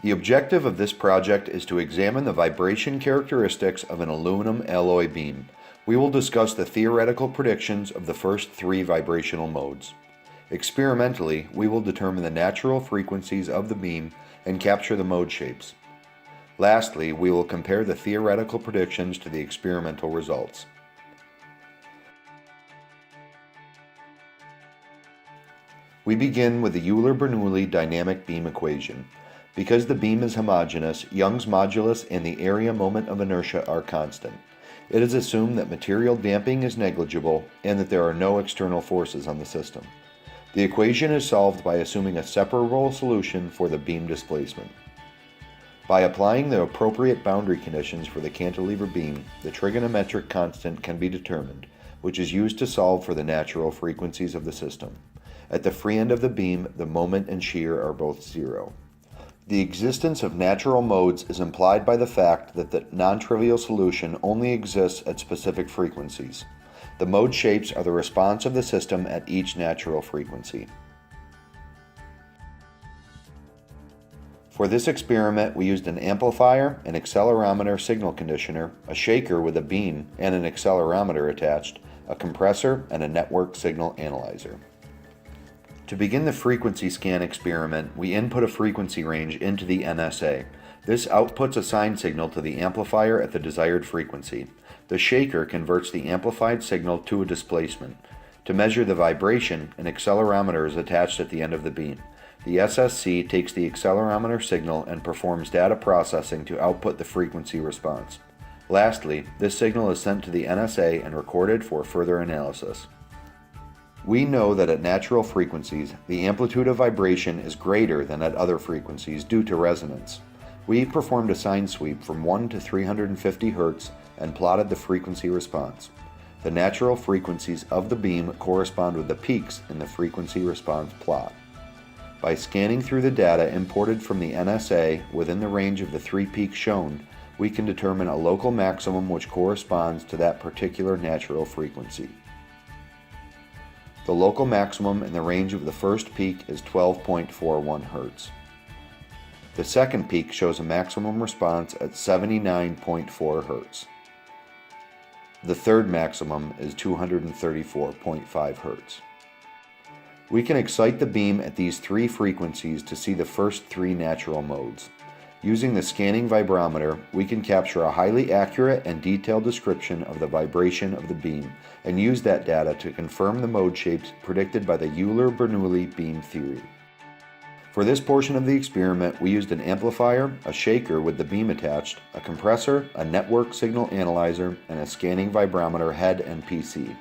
The objective of this project is to examine the vibration characteristics of an aluminum alloy beam. We will discuss the theoretical predictions of the first three vibrational modes. Experimentally, we will determine the natural frequencies of the beam and capture the mode shapes. Lastly, we will compare the theoretical predictions to the experimental results. We begin with the Euler-Bernoulli dynamic beam equation. Because the beam is homogeneous, Young's modulus and the area moment of inertia are constant. It is assumed that material damping is negligible and that there are no external forces on the system. The equation is solved by assuming a separable solution for the beam displacement. By applying the appropriate boundary conditions for the cantilever beam, the trigonometric constant can be determined, which is used to solve for the natural frequencies of the system. At the free end of the beam, the moment and shear are both zero. The existence of natural modes is implied by the fact that the non-trivial solution only exists at specific frequencies. The mode shapes are the response of the system at each natural frequency. For this experiment, we used an amplifier, an accelerometer signal conditioner, a shaker with a beam and an accelerometer attached, a compressor, and a network signal analyzer. To begin the frequency scan experiment, we input a frequency range into the NSA. This outputs a sine signal to the amplifier at the desired frequency. The shaker converts the amplified signal to a displacement. To measure the vibration, an accelerometer is attached at the end of the beam. The SSC takes the accelerometer signal and performs data processing to output the frequency response. Lastly, this signal is sent to the NSA and recorded for further analysis. We know that at natural frequencies, the amplitude of vibration is greater than at other frequencies due to resonance. We performed a sine sweep from 1 to 350 Hz and plotted the frequency response. The natural frequencies of the beam correspond with the peaks in the frequency response plot. By scanning through the data imported from the NSA within the range of the three peaks shown, we can determine a local maximum which corresponds to that particular natural frequency. The local maximum in the range of the first peak is 12.41 Hz. The second peak shows a maximum response at 79.4 Hz. The third maximum is 234.5 Hz. We can excite the beam at these three frequencies to see the first three natural modes. Using the scanning vibrometer, we can capture a highly accurate and detailed description of the vibration of the beam and use that data to confirm the mode shapes predicted by the Euler-Bernoulli beam theory. For this portion of the experiment, we used an amplifier, a shaker with the beam attached, a compressor, a network signal analyzer, and a scanning vibrometer head and PC.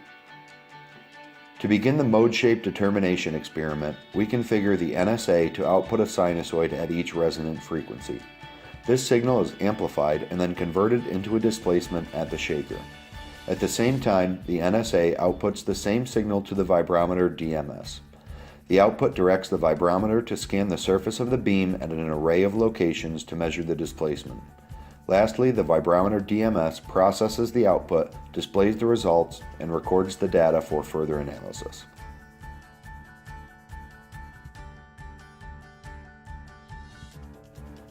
To begin the mode shape determination experiment, we configure the NSA to output a sinusoid at each resonant frequency. This signal is amplified and then converted into a displacement at the shaker. At the same time, the NSA outputs the same signal to the vibrometer DMS. The output directs the vibrometer to scan the surface of the beam at an array of locations to measure the displacement. Lastly, the vibrometer DMS processes the output, displays the results, and records the data for further analysis.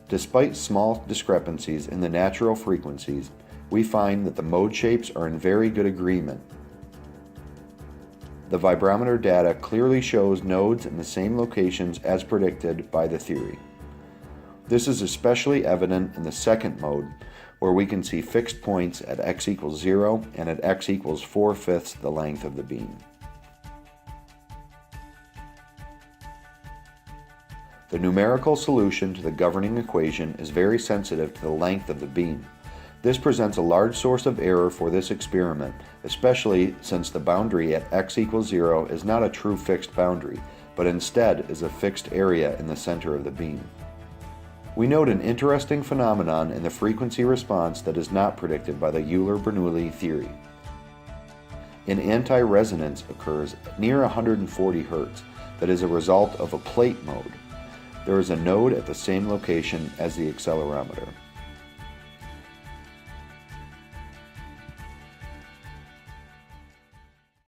Despite small discrepancies in the natural frequencies, we find that the mode shapes are in very good agreement. The vibrometer data clearly shows nodes in the same locations as predicted by the theory. This is especially evident in the second mode, where we can see fixed points at x equals 0 and at x equals 4/5 the length of the beam. The numerical solution to the governing equation is very sensitive to the length of the beam. This presents a large source of error for this experiment, especially since the boundary at x equals 0 is not a true fixed boundary, but instead is a fixed area in the center of the beam. We note an interesting phenomenon in the frequency response that is not predicted by the Euler-Bernoulli theory. An anti-resonance occurs near 140 Hz that is a result of a plate mode. There is a node at the same location as the accelerometer.